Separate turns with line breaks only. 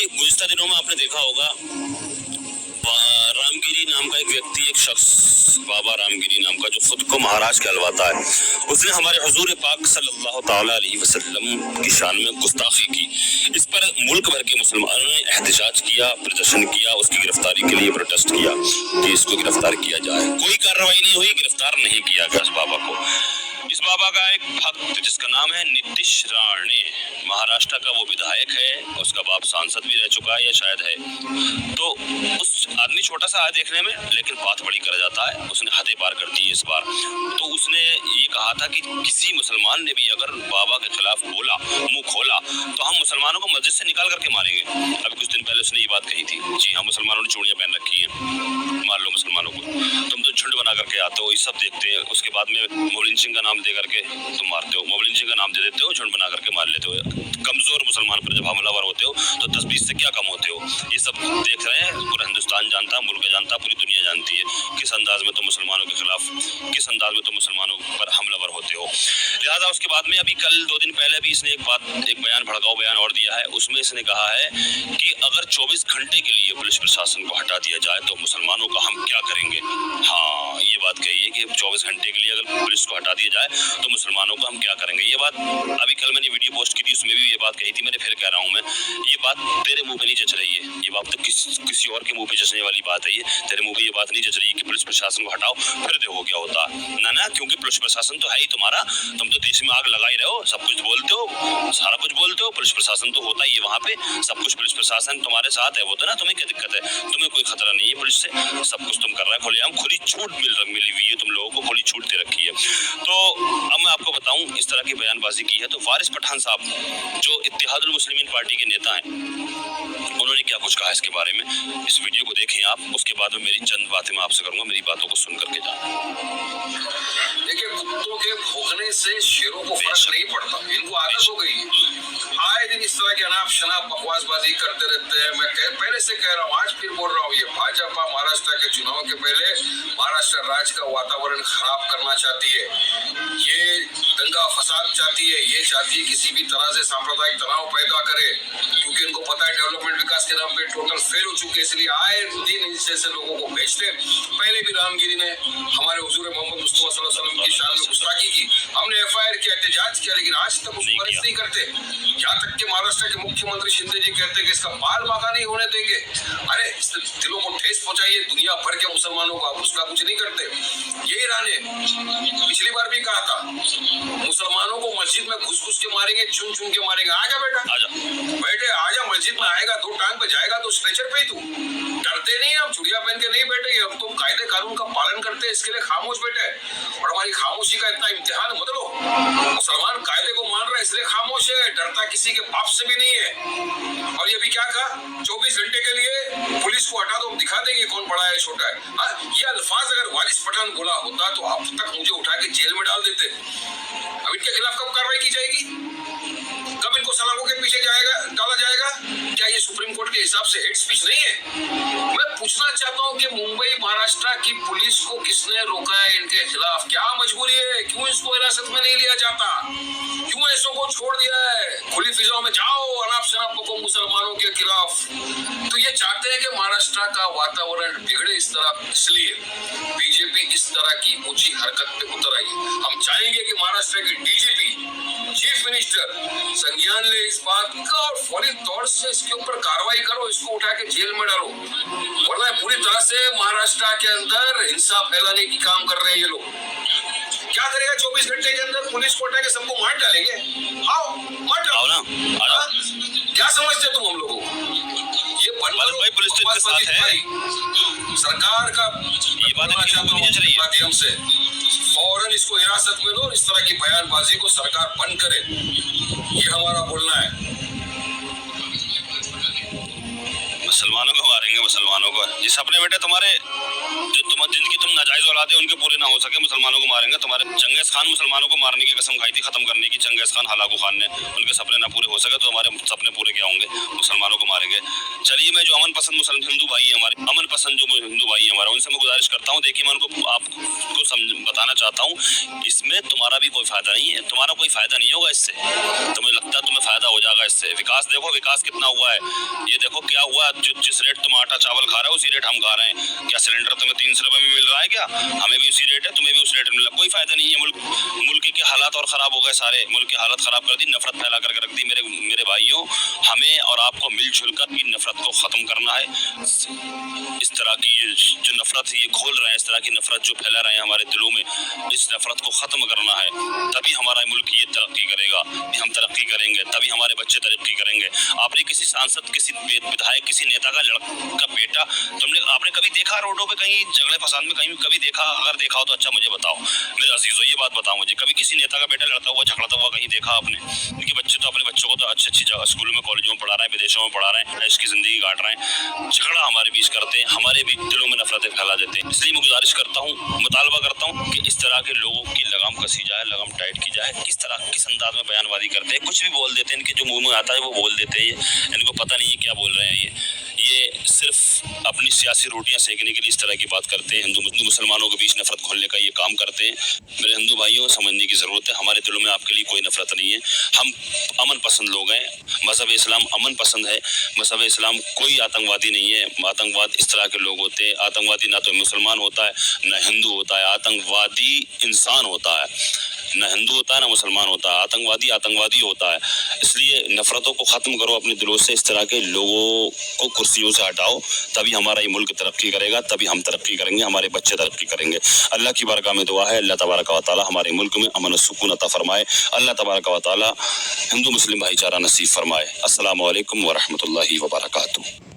जी, गुज़िश्ता दिनों में आपने देखा होगा रामगिरी नाम का एक व्यक्ति, एक शख्स, बाबा रामगिरी नाम का, जो खुद को महाराज कहलवाता है, उसने हमारे हुजूर पाक सल्लल्लाहु ताला अलैहि वसल्लम की शान में गुस्ताखी की। इस पर मुल्क भर के मुसलमानों ने एहतजाज किया, प्रदर्शन किया, उसकी गिरफ्तारी के लिए प्रोटेस्ट किया कि इसको गिरफ्तार किया जाए। कोई कार्रवाई नहीं हुई, गिरफ्तार नहीं किया गया इस बाबा को। इस बाबा का एक भक्त जिसका नाम है नीतीश राणे, महाराष्ट्र का वो विधायक है, उसका बाप सांसद भी रह चुका है या शायद है। तो उस आदमी छोटा सा है देखने में, लेकिन बात बड़ी कर जाता है। उसने हदें पार कर दी इस बार। तो उसने ये कहा था कि किसी मुसलमान ने भी अगर बाबा के खिलाफ बोला, मुंह खोला, तो हम मुसलमानों को मस्जिद से निकाल करके मारेंगे। अभी कुछ दिन पहले उसने ये बात कही थी। जी हाँ, मुसलमानों ने चूड़ियां पहन रखी हैं, मार लो मुसलमानों को, तुम तो झुंड बना करके आते हो, ये सब देखते हैं। उसके बाद में मोबिन सिंह का नाम दे करके तुम मारते हो, मोबिन सिंह का नाम दे देते हो, झुंड बना करके मार लेते हो। कमजोर मुसलमान पर जब हमलावर होते हो तो 10-20 से क्या कम होते हो। ये सब देख रहे हैं, पूरा हिंदुस्तान जानता है, मुल्क जानता है, पूरी दुनिया जानती है किस अंदाज में तुम मुसलमानों के खिलाफ, किस अंदाज में तुम मुसलमानों पर हमलावर होते हो। लिहाजा उसके बाद में अभी कल 2 दिन पहले भी इसने एक बयान, भड़काऊ बयान और दिया है। उसमें इसने कहा है कि अगर 24 घंटे के लिए पुलिस प्रशासन को हटा दिया जाए तो मुसलमानों का हम क्या करेंगे। हाँ, ये बात कही है कि 24 घंटे के लिए अगर पुलिस को हटा दिया जाए तो मुसलमानों को हम क्या करेंगे। ये बात अभी कल मैंने वीडियो पोस्ट की थी, उसमें भी ये बात कही थी। मैंने फिर कह रहा हूँ, मैं ये बात तेरे मुंह पे नहीं जच रही है, ये बात तो किसी और के मुंह पे जचने वाली बात है। ये तेरे मुंह पे ये बात नहीं जच रही है कि पुलिस प्रशासन को हटाओ, फिर देखो क्या होता है ना। क्योंकि पुलिस प्रशासन तो है ही तुम्हारा, तुम तो देश में आग लगा ही रहे हो, सब कुछ बोलते हो, सारा कुछ बोलते हो। पुलिस प्रशासन तो होता ही है वहाँ पे, सब कुछ पुलिस प्रशासन तुम्हारे साथ है, वो तो ना। तुम्हें क्या दिक्कत है, तुम्हें कोई खतरा नहीं है पुलिस से, सब कुछ तुम कर रहे हो खुलेआम। खुली छूट मिली हुई है, तुम लोगों को खुली छूट दे रखी है। तो अब मैं आपको बताऊं, इस तरह की बयानबाजी की है तो वारिस पठान साहब जो इत्तेहादुल मुस्लिमीन पार्टी के नेता हैं, उन्होंने क्या कुछ कहा इसके बारे में। इस वीडियो को देखें आप, उसके बाद में मेरी चंद बातें मैं आपसे करूंगा, मेरी बातों को सुन करके जाना।
देखिए, कुत्तों के भौंकने से शेरों को फर्क नहीं पड़ता, इनको आदत हो गई है। आए दिन इस तरह के अनाप शनाप बकवासबाजी करते रहते हैं। मैं पहले से कह रहा हूँ, आज फिर बोल रहा हूँ, ये भाजपा महाराष्ट्र के चुनाव के पहले महाराष्ट्र राज्य का वातावरण खराब करना चाहती है। ये दंगा फसाद चाहती है, ये चाहती है किसी भी तरह से सांप्रदायिक तनाव पैदा करे, क्योंकि इनको पता है डेवलपमेंट विकास के नाम पे टोटल फेल हो चुके, इसलिए आए दिन इस जैसे लोगों को भेजते। पहले भी रामगिरी ने हमारे हुजूर मोहम्मद मुस्तफा सल्लल्लाहु अलैहि वसल्लम की शान में गुस्ताखी की, हमने FIR किया, एहतजाज किया, लेकिन आज तक उसको अरेस्ट नहीं करते। यहाँ तक कि महाराष्ट्र के मुख्यमंत्री शिंदे जी कहते हैं कि इसका बाल बाका नहीं होने देंगे। अरे दिलों को ठेस पहुंचाइए दुनिया भर के मुसलमानों को, आप उसका कुछ नहीं करते। यही राणे पिछली बार भी कहा था, मुसलमानों को मस्जिद में घुस के मारेंगे, चुन के मारेंगे। आजा बेटा, आजा बेटे, आजा मस्जिद में आएगा, 2 टांग पे जाएगा तो स्ट्रेचर पे ही तू। डरते नहीं, हम चुड़िया पहन के नहीं बैठे, हम तुम कायदे कानून का पालन करते हैं, इसके लिए खामोश बैठे। और हमारी खामोशी का इतना इम्तिहान मत लो। मुसलमान कायदे को मान रहा है इसलिए खामोश है, डरता किसी के बाप से भी नहीं है। और ये भी क्या कहा, 24 घंटे के लिए पुलिस को हटा दो, हम दिखा देंगे कौन बड़ा है छोटा है। ये अल्फाज अगर वारिस पठान बोला होता तो अब तक मुझे उठा के जेल में डाल देते। अब इनके खिलाफ कब कार्रवाई की जाएगी, कब इनको सलाखों के पीछे डाला जाएगा। क्या ये सुप्रीम कोर्ट के हिसाब से हेट स्पीच नहीं है। मैं पूछना चाहता हूँ कि मुंबई महाराष्ट्र की पुलिस को किसने रोका है इनके खिलाफ, क्या मजबूरी है, क्यों इसको हिरासत में नहीं लिया जाता, क्यों ऐसों को छोड़ दिया है। खुली फिजाओं में जाओ, अनाप शनाप को मुसलमानों के खिलाफ। तो ये चाहते हैं कि महाराष्ट्र का वातावरण बिगड़े, इस तरह इसलिए बीजेपी इस तरह की ऊंची हरकत पे उतर आई। हम चाहेंगे कि महाराष्ट्र की DGP, चीफ मिनिस्टर संज्ञान ले इस बात का और फौरी तौर से इसके ऊपर कार्रवाई करो, इसको उठा के जेल में डालो, वरना पूरी तरह से महाराष्ट्र के अंदर हिंसा फैलाने की काम कर रहे हैं ये लोग। क्या करेगा 24 घंटे के अंदर, पुलिस को उठा के सबको मार डालेंगे। आओ मार डालो ना, क्या समझते तुम हम लोगों को। ये भाई पुलिस तो साथ है, सरकार का ये बात माध्यम से फौरन इसको हिरासत में लो, इस तरह की बयानबाजी को सरकार बंद करे, ये हमारा बोलना है।
मुसलमानों को मारेंगे, मुसलमानों को, ये सपने बेटे तुम्हारे, जो जिंदगी तुम नाजायज औलादे उनके पूरे ना हो सके मुसलमानों को मारेंगे। तुम्हारे चंगेज खान मुसलमानों को मारने की कसम खाई थी, खत्म करने की, चंगेज खान हलाकू खान ने। उनके सपने ना पूरे हो सके तो हमारे सपने पूरे क्या होंगे, मुसलमानों को मारेंगे। चलिए, मैं जो अमन पसंद मुसलमान हिंदू भाई है हमारे, अमन पसंद जो हिंदू भाई है हमारा, उनसे मैं गुजारिश करता हूँ, देखिए मैं उनको आपको बताना चाहता हूँ, इसमें तुम्हारा भी कोई फायदा नहीं है, तुम्हारा कोई फायदा नहीं होगा इससे। तो मुझे लगता है तुम्हें फायदा हो जाएगा इससे। विकास देखो, विकास कितना हुआ है, ये देखो क्या हुआ, जिस रेट तुम आटा चावल खा रहे हो उसी रेट हम खा रहे हैं। क्या सिलेंडर तुम्हें 300 रुपए में मिल रहा है क्या? हमें भी उसी रेट है, तुम्हें भी उस रेट में मिल रहा है। कोई फायदा नहीं है। मुल्क के हालात और खराब हो गए सारे, मुल्क की हालत खराब कर दी, नफरत फैला करके रख दी। मेरे भाइयों, हमें और आपको मिलजुल कर इन नफरत को खत्म करना है। इस तरह की जो नफरत ये खोल रहे हैं, इस तरह की नफरत जो फैला रहे हैं हमारे दिलों में, इस नफरत को खत्म करना है। तभी हमारा मुल्क ये तरक्की करेगा, हम तरक्की करेंगे, तभी हमारे बच्चे तरक्की करेंगे। आपने किसी सांसद, किसी विधायक, किसी नेता का लड़का बेटा आपने कभी देखा रोडों पे कहीं झगड़े फसाद में कहीं कभी देखा? अगर देखा हो तो अच्छा मुझे बताओ मेरे अजीजों, ये बात बताओ मुझे, कभी किसी नेता का बेटा लड़ता हुआ झगड़ता हुआ कहीं देखा आपने? उनके बच्चे तो अपने बच्चों को तो अच्छी अच्छी जगह स्कूलों में कॉलेजों में पढ़ा रहे हैं, विदेशों में पढ़ा रहे हैं, इसकी जिंदगी काट रहे हैं। झगड़ा हमारे बीच करते हैं, हमारे भी दिलों में नफरतें फैला देते हैं। इसलिए मैं गुजारिश करता हूँ, मुतालबा करता हूँ कि इस तरह के लोगों की लगाम कसी जाए, लगाम टाइट की जाए। किस अंदाज में बयानबाजी करते हैं, कुछ भी बोल देते हैं, इनके जो मुंह में आता है वो बोल देते हैं। इनको पता नहीं है क्या बोल रहे हैं। ये सिर्फ अपनी सियासी रोटियां सेकने के लिए इस तरह की बात करते हैं, हिंदू मुसलमानों के बीच नफरत घोलने का ये काम करते हैं। मेरे हिंदू भाइयों, समझने की जरूरत है, हमारे दिलों में आपके लिए कोई नफरत नहीं है। हम अमन पसंद लोग हैं, मजहब इस्लाम अमन पसंद है, मजहब इस्लाम कोई आतंकवादी नहीं है। आतंकवाद इस तरह के लोग होते हैं, आतंकवादी ना तो मुसलमान होता है ना हिंदू होता है, आतंकवादी इंसान होता है, ना हिंदू होता है ना मुसलमान होता है, आतंकवादी होता है। इसलिए नफरतों को खत्म करो अपने दिलों से, इस तरह के लोगों को कुर्सियों से हटाओ, तभी हमारा ये मुल्क तरक्की करेगा, तभी हम तरक्की करेंगे, हमारे बच्चे तरक्की करेंगे। अल्लाह की बारगाह में दुआ है, अल्लाह तबारक व तआला हमारे मुल्क में अमन और सुकून अता फरमाए। अल्लाह तबारक व तआला हिंदू मुस्लिम भाईचारा नसीब फरमाए। अस्सलामु अलैकुम व रहमतुल्लाहि व बरकातुहू।